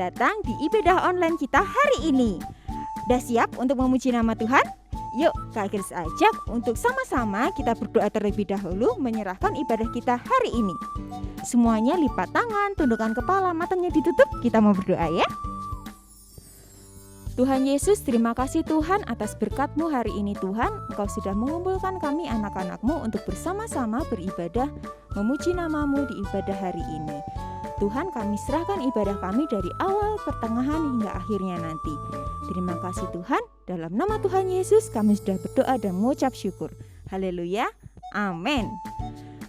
datang di ibadah online kita hari ini. Udah siap untuk memuji nama Tuhan? Yuk Kak Grace ajak untuk sama-sama kita berdoa terlebih dahulu menyerahkan ibadah kita hari ini. Semuanya lipat tangan, tundukkan kepala, matanya ditutup, kita mau berdoa ya. Tuhan Yesus, terima kasih Tuhan atas berkat-Mu hari ini Tuhan. Engkau sudah mengumpulkan kami anak-anak-Mu untuk bersama-sama beribadah, memuji nama-Mu di ibadah hari ini. Tuhan, kami serahkan ibadah kami dari awal, pertengahan hingga akhirnya nanti. Terima kasih Tuhan, dalam nama Tuhan Yesus kami sudah berdoa dan mengucap syukur. Haleluya, amin.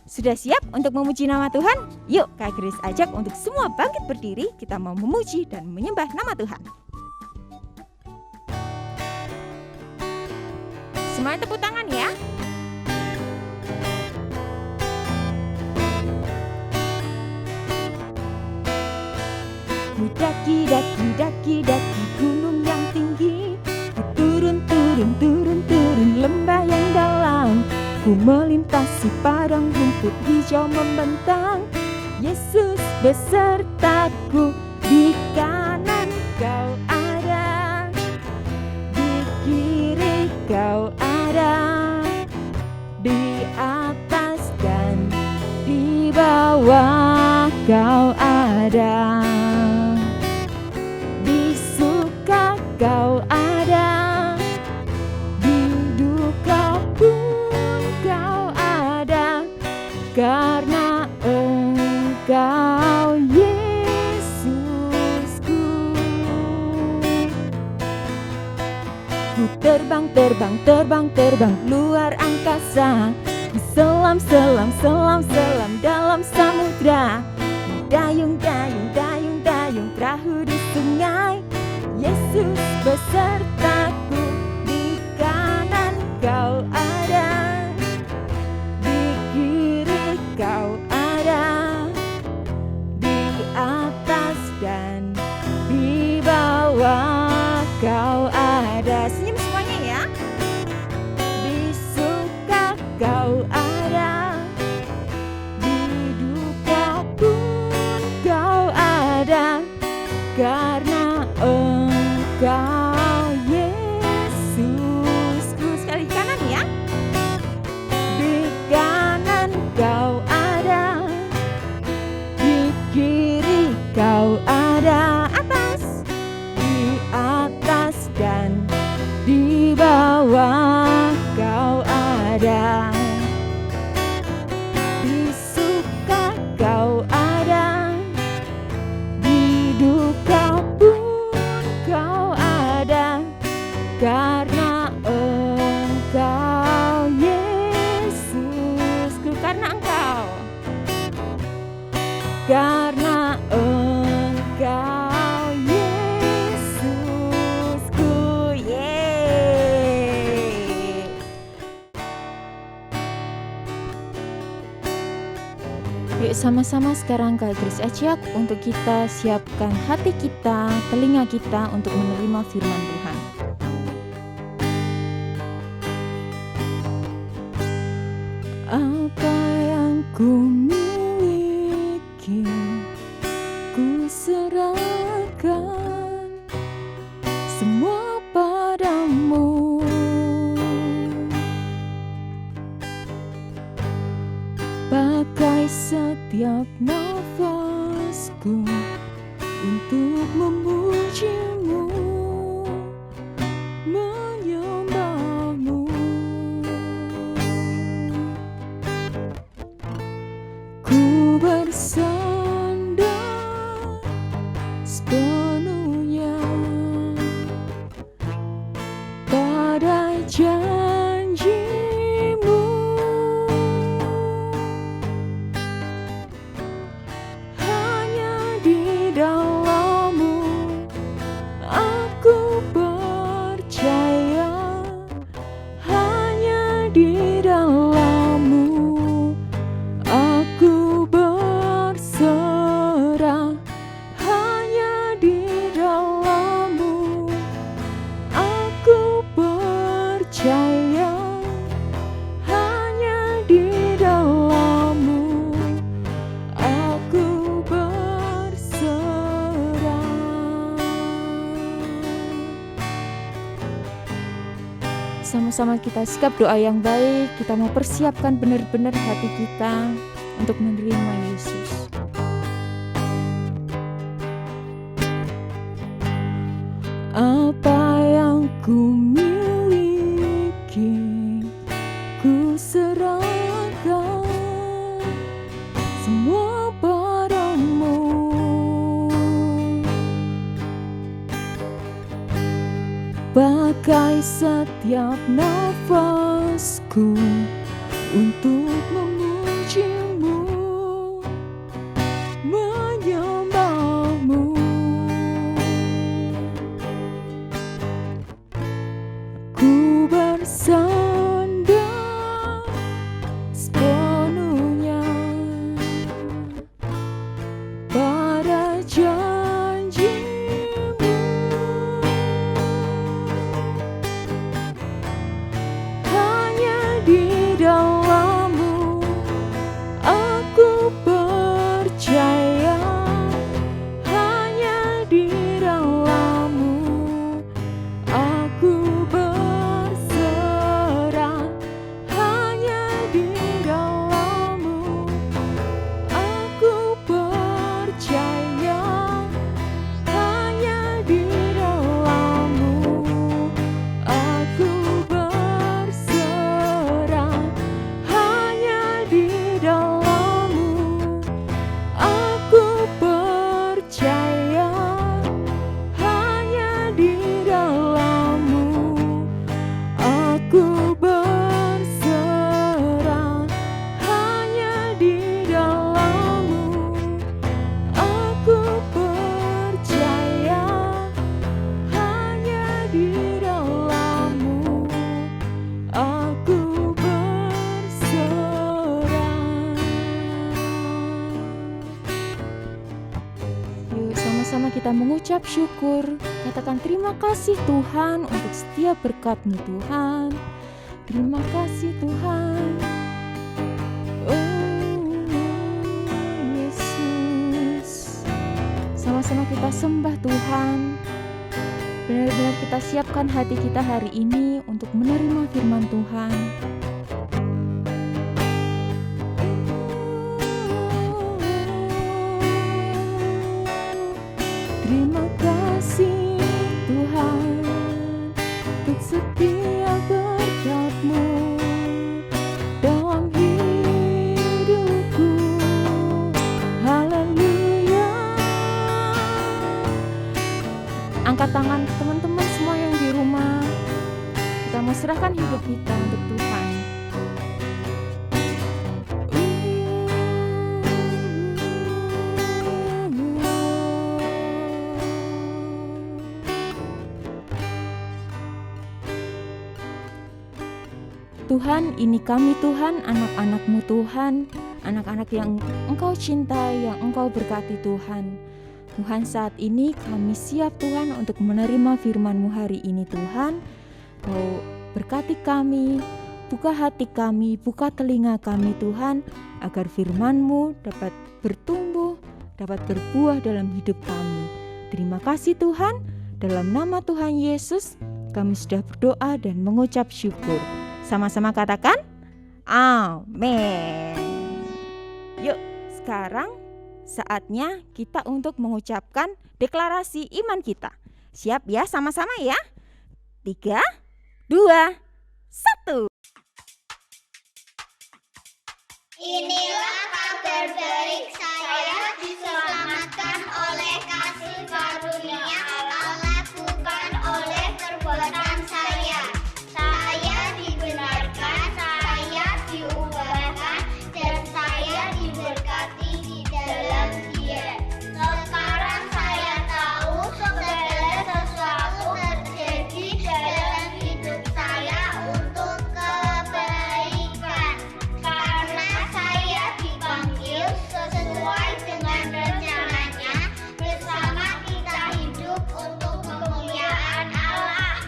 Sudah siap untuk memuji nama Tuhan? Yuk Kak Grace ajak untuk semua bangkit berdiri, kita mau memuji dan menyembah nama Tuhan. Semuanya tepuk tangan ya. Daki gunung yang tinggi, turun lembah yang dalam. Ku melintasi padang rumput hijau membentang. Yesus besertaku, di kanan Kau ada, di kiri Kau ada, di atas dan di bawah Kau ada. Kau ada, di duka pun Kau ada, karena Engkau Yesusku. Ku terbang luar angkasa, ku selam dalam samudra, dayung perahu di sungai. Yesus besertaku, di kanan Kau ada, di kiri Kau ada, di atas dan di bawah Kau ada. Senyum semuanya ya. Di suka Kau ada, di duka pun Kau ada, karena Engkau Yesusku. Sekali kanan ya. Di kanan Kau ada, di kiri Kau ada, di atas dan di bawah Kau ada. Di suka Kau ada, di duka Kau ada, karena Engkau Yesusku. Karena Engkau Yesusku. Yeay. Yuk sama-sama sekarang Kak Grace ajak untuk kita siapkan hati kita, telinga kita untuk menerima firman Tuhan. Apa yang ku miliki, ku serahkan semua padamu. Pakai setiap nafasku untuk memuji-Mu, menyembah-Mu. Ku bersandar sepenuhnya pada janji-Mu. Hanya di dalam-Mu sama-sama kita sikap doa yang baik. Kita mau persiapkan benar-benar hati kita untuk menerima Yesus. Apa yang ku miliki, ku serahkan semua padamu. Pakai setiap nafasku untuk memujimu, menyembahmu. Ku bersandar sepenuhnya pada janji-Mu. Hanya di dalam-Mu aku percaya, hanya di dalam-Mu aku berserah, hanya di dalam-Mu aku percaya, hanya di dalam-Mu aku berserah, hanya di dalam-Mu aku percaya, hanya di dalam-Mu aku berserah, hanya di dalam-Mu aku percaya, hanya di dalam-Mu aku berserah. Yuk sama-sama kita mengucap syukur. Katakan terima kasih Tuhan untuk setiap berkat-Mu Tuhan. Terima kasih Tuhan. Oh Yesus. Sama-sama kita sembah Tuhan. Benar-benar kita siapkan hati kita hari ini untuk menerima firman Tuhan. Terima kasih Tuhan untuk setiap berkat-Mu dalam hidupku. Haleluya. Angkat tangan teman-teman semua yang di rumah. Kita mau serahkan hidup kita untuk Tuhan. Tuhan, ini kami Tuhan, anak-anak-Mu Tuhan, anak-anak yang Engkau cintai, yang Engkau berkati Tuhan. Tuhan, saat ini kami siap Tuhan untuk menerima firman-Mu hari ini Tuhan. Kau berkati kami, buka hati kami, buka telinga kami Tuhan, agar firman-Mu dapat bertumbuh, dapat berbuah dalam hidup kami. Terima kasih Tuhan, dalam nama Tuhan Yesus kami sudah berdoa dan mengucap syukur. Sama-sama katakan amin. Yuk, sekarang saatnya kita untuk mengucapkan deklarasi iman kita. Siap ya, sama-sama ya. 3, 2, 1. Inilah kabar baik, saya diselamatkan oleh kasih karunia Allah, bukan oleh perbuatan saya. Saya dibenarkan, saya diubahkan, dan saya diberkati di dalam Dia. Sekarang saya tahu segala sesuatu terjadi dalam hidup saya untuk kebaikan, karena saya dipanggil sesuai dengan rencananya. Bersama kita hidup untuk kemuliaan Allah.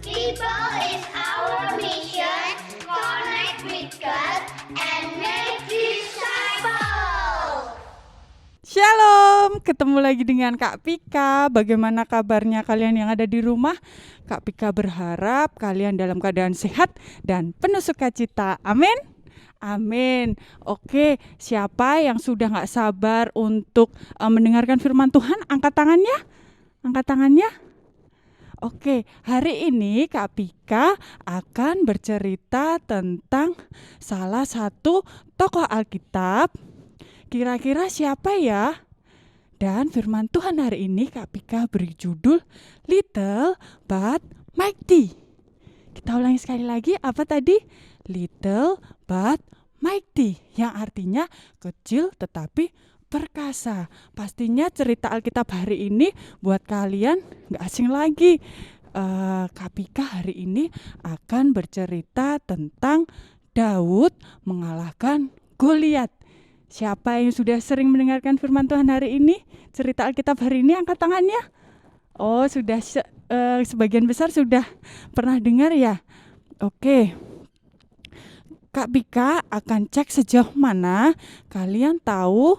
People is our mission. Connect with God and make disciples. Shalom, ketemu lagi dengan Kak Pika. Bagaimana kabarnya kalian yang ada di rumah? Kak Pika berharap kalian dalam keadaan sehat dan penuh sukacita. Amin. Amin. Oke, siapa yang sudah gak sabar untuk mendengarkan firman Tuhan? Angkat tangannya. Angkat tangannya. Oke, hari ini Kak Pika akan bercerita tentang salah satu tokoh Alkitab. Kira-kira siapa ya? Dan firman Tuhan hari ini Kak Pika beri judul Little but Mighty. Kita ulangi sekali lagi, apa tadi? Little but Mighty, yang artinya kecil tetapi perkasa. Pastinya cerita Alkitab hari ini buat kalian gak asing lagi. Kak Pika hari ini akan bercerita tentang Daud mengalahkan Goliat. Siapa yang sudah sering mendengarkan firman Tuhan hari ini? Cerita Alkitab hari ini, angkat tangannya. Oh, sudah sebagian besar sudah pernah dengar ya? Oke. Kak Pika akan cek sejauh mana kalian tahu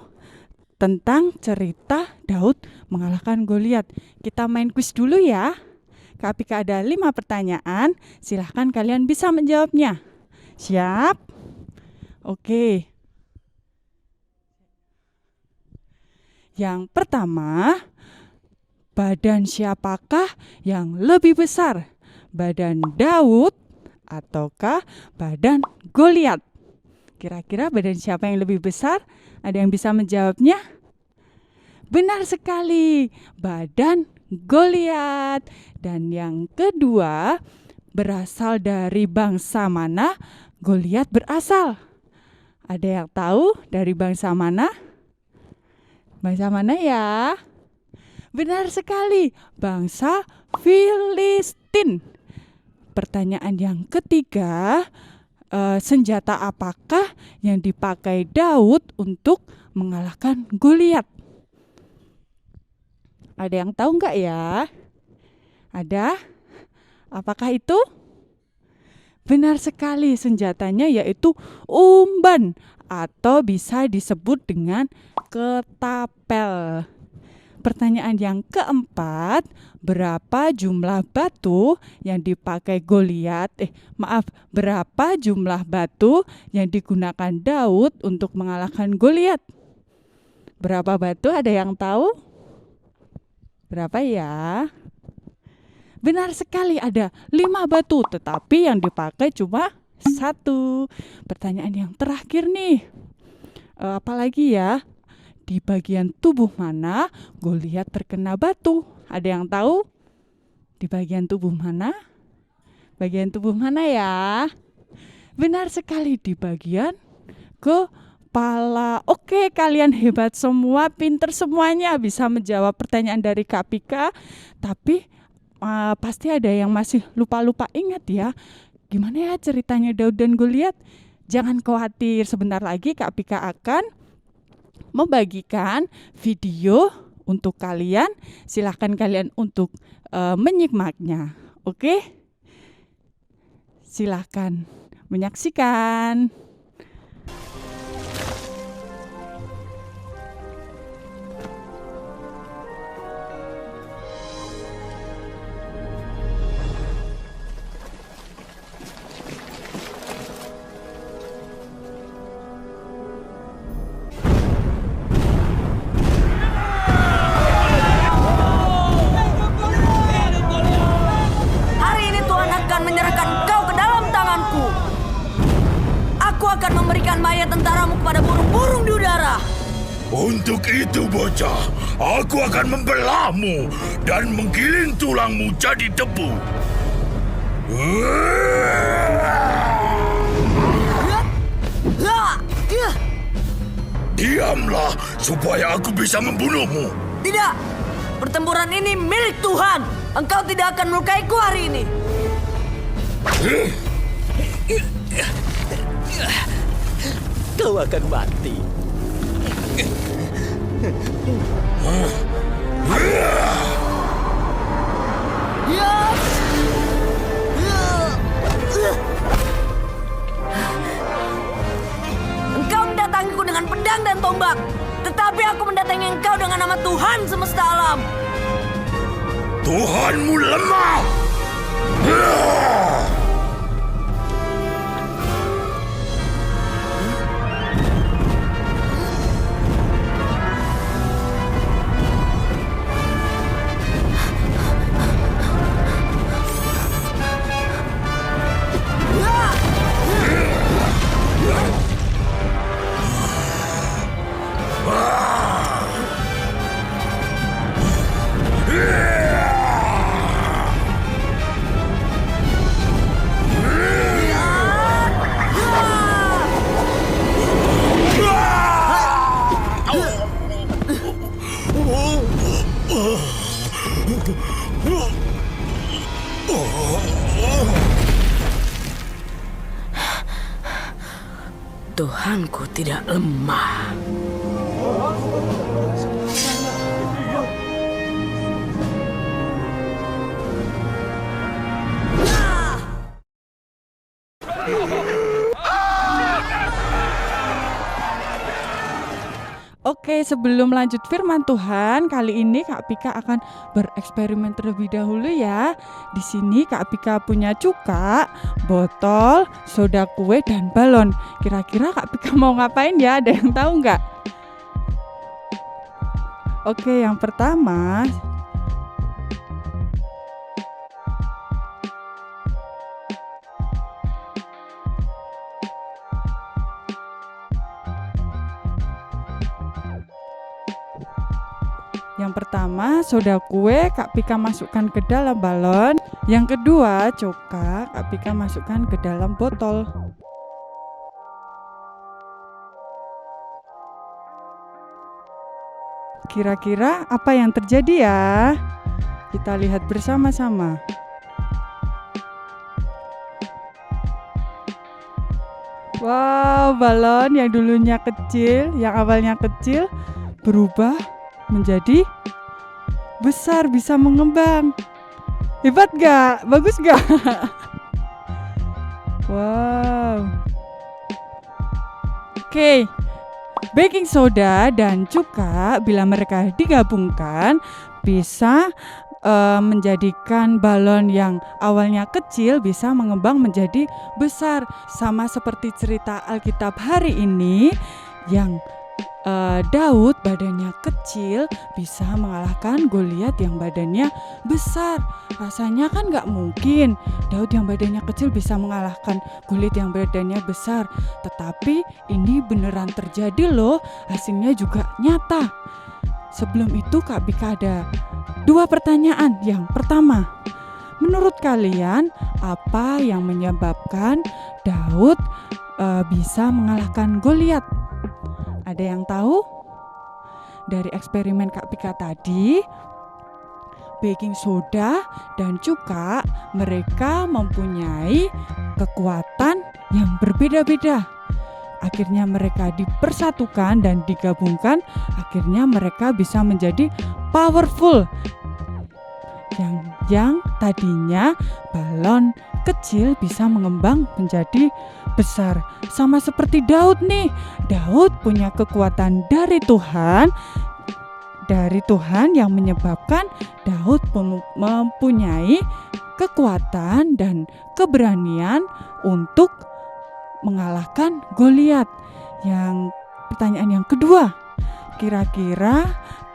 tentang cerita Daud mengalahkan Goliat. Kita main kuis dulu ya. Kak Pika ada 5 pertanyaan. Silahkan kalian bisa menjawabnya. Siap? Oke. Yang pertama, badan siapakah yang lebih besar? Badan Daud ataukah badan Goliat? Kira-kira badan siapa yang lebih besar? Ada yang bisa menjawabnya? Benar sekali, badan Goliat. Dan yang kedua, berasal dari bangsa mana Goliat berasal? Ada yang tahu dari bangsa mana? Bangsa mana ya? Benar sekali, bangsa Filistin. Pertanyaan yang ketiga, senjata apakah yang dipakai Daud untuk mengalahkan Goliat? Ada yang tahu enggak ya? Ada? Apakah itu? Benar sekali, senjatanya yaitu umban atau bisa disebut dengan ketapel. Pertanyaan yang keempat, berapa jumlah batu yang dipakai Goliat? Berapa jumlah batu yang digunakan Daud untuk mengalahkan Goliat? Berapa batu? Ada yang tahu? Berapa ya? Benar sekali, ada 5 batu, tetapi yang dipakai cuma 1. Pertanyaan yang terakhir nih, apalagi ya? Di bagian tubuh mana Goliat terkena batu? Ada yang tahu? Di bagian tubuh mana? Bagian tubuh mana ya? Benar sekali, di bagian kepala. Oke, kalian hebat semua, pinter semuanya, bisa menjawab pertanyaan dari Kak Pika. Tapi pasti ada yang masih lupa-lupa. Ingat ya, gimana ya ceritanya Daud dan Goliat? Jangan khawatir, sebentar lagi Kak Pika akan membagikan video untuk kalian. Silahkan kalian untuk menyimaknya. Oke? Silahkan menyaksikan. Untuk itu bocah, aku akan membelahmu dan menggiling tulangmu jadi debu. Diamlah supaya aku bisa membunuhmu. Tidak, pertempuran ini milik Tuhan. Engkau tidak akan melukaiku hari ini. Kau akan mati. Engkau mendatangiku dengan pedang dan tombak, tetapi aku mendatangi engkau dengan nama Tuhan. Tuhan semesta alam. Tuhanmu lemah. Tuhanku tidak lemah. Oke, sebelum lanjut firman Tuhan, kali ini Kak Pika akan bereksperimen terlebih dahulu ya. Di sini Kak Pika punya cuka, botol, soda kue, dan balon. Kira-kira Kak Pika mau ngapain ya? Ada yang tahu nggak? Oke, yang pertama, soda kue Kak Pika masukkan ke dalam balon. Yang kedua, cuka Kak Pika masukkan ke dalam botol. Kira-kira apa yang terjadi ya? Kita lihat bersama-sama. Wow, balon yang dulunya kecil, yang awalnya kecil, berubah menjadi besar, bisa mengembang. Hebat gak? Bagus gak? Wow. Oke, baking soda dan cuka bila mereka digabungkan bisa menjadikan balon yang awalnya kecil bisa mengembang menjadi besar. Sama seperti cerita Alkitab hari ini yang Daud badannya kecil bisa mengalahkan Goliat yang badannya besar. Rasanya kan gak mungkin Daud yang badannya kecil bisa mengalahkan Goliat yang badannya besar. Tetapi ini beneran terjadi loh, hasilnya juga nyata. Sebelum itu Kak Pika ada 2 pertanyaan. Yang pertama, menurut kalian apa yang menyebabkan Daud bisa mengalahkan Goliat? Ada yang tahu? Dari eksperimen Kak Pika tadi, baking soda dan cuka mereka mempunyai kekuatan yang berbeda-beda. Akhirnya mereka dipersatukan dan digabungkan, akhirnya mereka bisa menjadi powerful. Yang tadinya balon kecil bisa mengembang menjadi besar. Sama seperti Daud nih. Daud punya kekuatan dari Tuhan yang menyebabkan Daud mempunyai kekuatan dan keberanian untuk mengalahkan Goliat. Yang pertanyaan yang kedua, kira-kira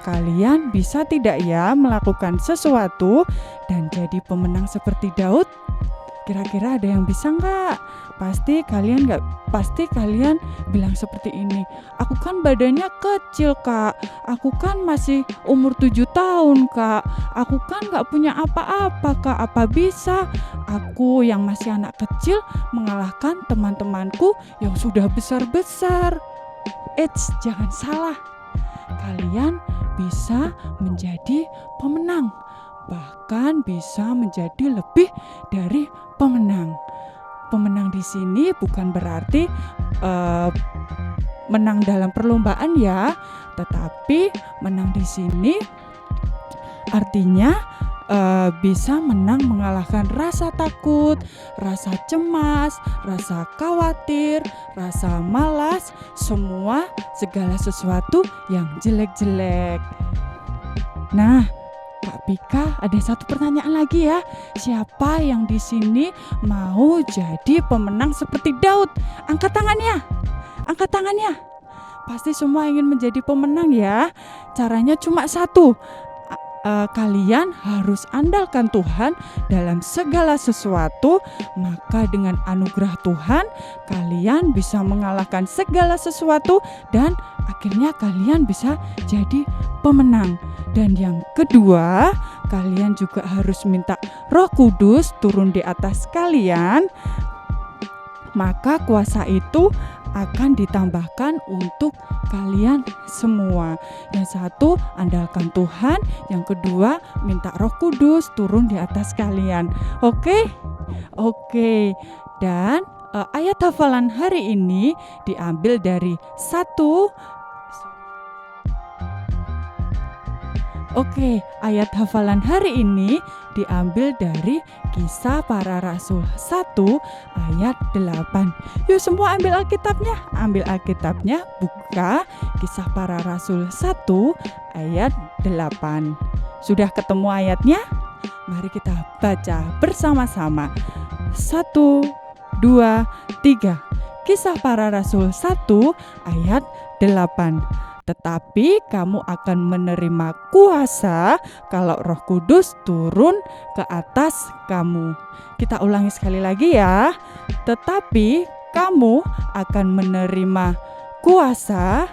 kalian bisa tidak ya melakukan sesuatu dan jadi pemenang seperti Daud? Kira-kira ada yang bisa nggak? Pasti kalian bilang seperti ini. Aku kan badannya kecil kak. Aku kan masih umur 7 tahun kak. Aku kan nggak punya apa-apa kak. Apa bisa aku yang masih anak kecil mengalahkan teman-temanku yang sudah besar-besar? Jangan salah. Kalian bisa menjadi pemenang, bahkan bisa menjadi lebih dari pemenang. Pemenang di sini bukan berarti menang dalam perlombaan ya, tetapi menang di sini artinya bisa menang mengalahkan rasa takut, rasa cemas, rasa khawatir, rasa malas, segala sesuatu yang jelek-jelek. Nah, Kak Pika, ada satu pertanyaan lagi ya. Siapa yang di sini mau jadi pemenang seperti Daud? Angkat tangannya. Angkat tangannya. Pasti semua ingin menjadi pemenang ya. Caranya cuma satu. Kalian harus andalkan Tuhan dalam segala sesuatu, maka dengan anugerah Tuhan kalian bisa mengalahkan segala sesuatu dan akhirnya kalian bisa jadi pemenang. Dan yang kedua, kalian juga harus minta Roh Kudus turun di atas kalian, maka kuasa itu akan ditambahkan untuk kalian semua. Yang satu, andalkan Tuhan. Yang kedua, minta Roh Kudus turun di atas kalian. Oke? Oke. Dan ayat hafalan hari ini diambil dari ayat hafalan hari ini diambil dari Kisah Para Rasul 1 ayat 8. Yuk semua ambil Alkitabnya. Ambil Alkitabnya, buka Kisah Para Rasul 1 ayat 8. Sudah ketemu ayatnya? Mari kita baca bersama-sama. 1, 2, 3. Kisah Para Rasul 1 ayat 8. Tetapi kamu akan menerima kuasa kalau Roh Kudus turun ke atas kamu. Kita ulangi sekali lagi ya. Tetapi kamu akan menerima kuasa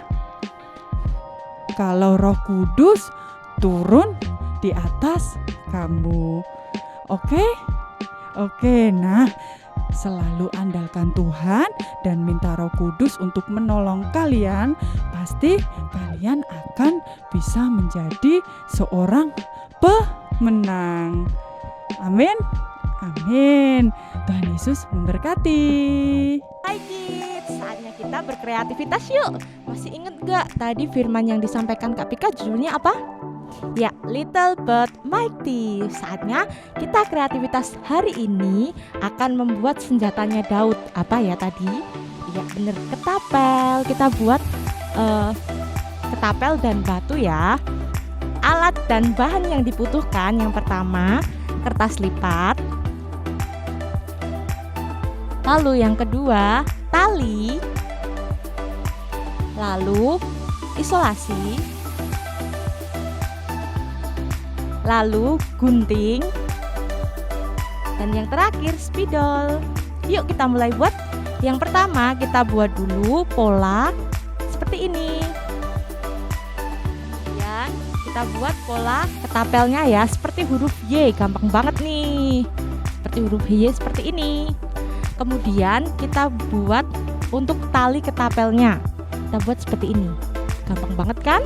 kalau Roh Kudus turun di atas kamu. Oke? Oke, nah, selalu andalkan Tuhan dan minta Roh Kudus untuk menolong kalian. Pasti kalian akan bisa menjadi seorang pemenang. Amin. Amin. Tuhan Yesus memberkati. Hai kids, saatnya kita berkreativitas yuk. Masih inget gak tadi firman yang disampaikan Kak Pika judulnya apa? Ya, Little But Mighty. Saatnya kita kreativitas hari ini akan membuat senjatanya Daud. Apa ya tadi? Ya bener, ketapel. Kita buat ketapel dan batu ya. Alat dan bahan yang dibutuhkan, yang pertama kertas lipat. Lalu yang kedua tali. Lalu isolasi. Lalu gunting, dan yang terakhir spidol. Yuk kita mulai buat. Yang pertama kita buat dulu pola seperti ini. Kemudian kita buat pola ketapelnya ya, seperti huruf Y, gampang banget nih. Seperti huruf Y seperti ini. Kemudian kita buat untuk tali ketapelnya. Kita buat seperti ini. Gampang banget kan?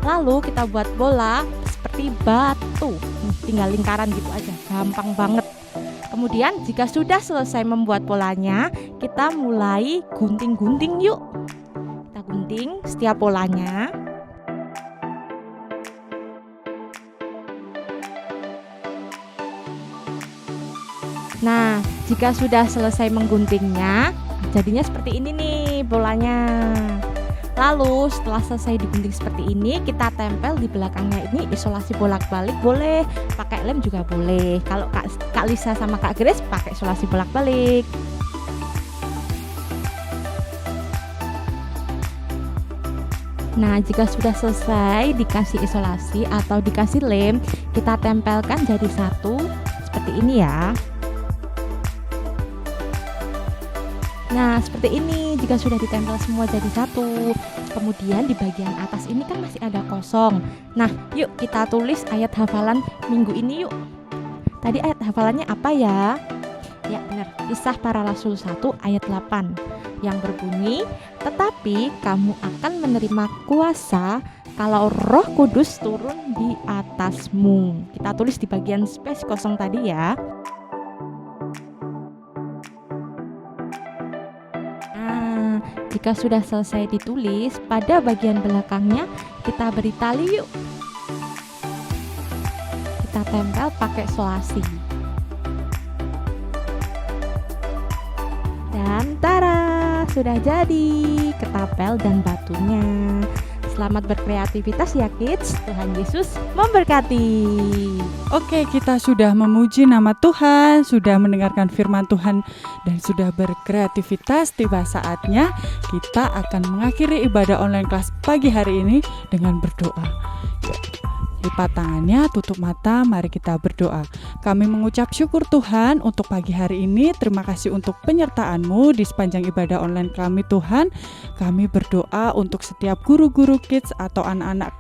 Lalu kita buat bola seperti batu, tinggal lingkaran gitu aja, gampang banget. Kemudian jika sudah selesai membuat polanya, kita mulai gunting-gunting yuk. Kita gunting setiap polanya. Nah, jika sudah selesai mengguntingnya, jadinya seperti ini nih bolanya. Lalu setelah selesai digunting seperti ini, kita tempel di belakangnya ini isolasi bolak-balik, boleh pakai lem juga boleh. Kalau Kak Lisa sama Kak Grace pakai isolasi bolak-balik. Nah, jika sudah selesai dikasih isolasi atau dikasih lem, kita tempelkan jadi satu seperti ini ya. Nah, seperti ini jika sudah ditempel semua jadi satu. Kemudian di bagian atas ini kan masih ada kosong. Nah, yuk kita tulis ayat hafalan minggu ini yuk. Tadi ayat hafalannya apa ya? Ya benar, Kisah Para Rasul 1 ayat 8 yang berbunyi, tetapi kamu akan menerima kuasa kalau Roh Kudus turun di atasmu. Kita tulis di bagian space kosong tadi ya. Jika sudah selesai ditulis, pada bagian belakangnya kita beri tali yuk. Kita tempel pakai isolasi. Dan tara, sudah jadi ketapel dan batunya. Selamat berkreativitas ya kids. Tuhan Yesus memberkati. Oke, kita sudah memuji nama Tuhan, sudah mendengarkan firman Tuhan, dan sudah berkreativitas. Tiba saatnya kita akan mengakhiri ibadah online kelas pagi hari ini dengan berdoa. Lipat tangannya, tutup mata, mari kita berdoa. Kami mengucap syukur Tuhan untuk pagi hari ini. Terima kasih untuk penyertaan-Mu di sepanjang ibadah online kami Tuhan. Kami berdoa untuk setiap guru-guru kids atau anak-anak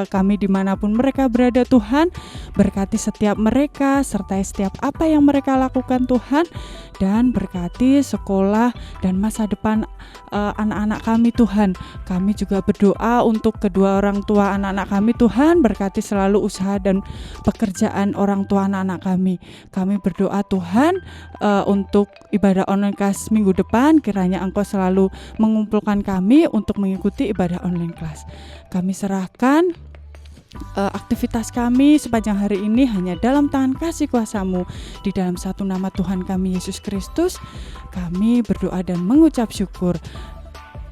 kami dimanapun mereka berada Tuhan. Berkati setiap mereka, sertai setiap apa yang mereka lakukan Tuhan. Dan berkati sekolah dan masa depan anak-anak kami Tuhan. Kami juga berdoa untuk kedua orang tua anak-anak kami Tuhan. Berkati selalu usaha dan pekerjaan orang tua anak-anak kami. Kami berdoa Tuhan untuk ibadah online kelas minggu depan. Kiranya Engkau selalu mengumpulkan kami untuk mengikuti ibadah online kelas. Kami serahkan aktivitas kami sepanjang hari ini hanya dalam tangan kasih kuasa-Mu. Di dalam satu nama Tuhan kami Yesus Kristus, kami berdoa dan mengucap syukur.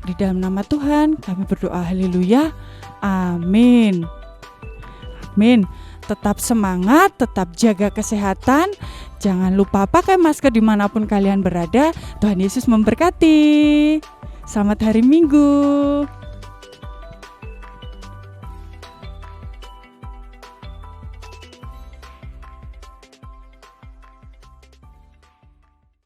Di dalam nama Tuhan kami berdoa, haleluya, amin. Amin. Tetap semangat, tetap jaga kesehatan. Jangan lupa pakai masker dimanapun kalian berada. Tuhan Yesus memberkati. Selamat hari Minggu.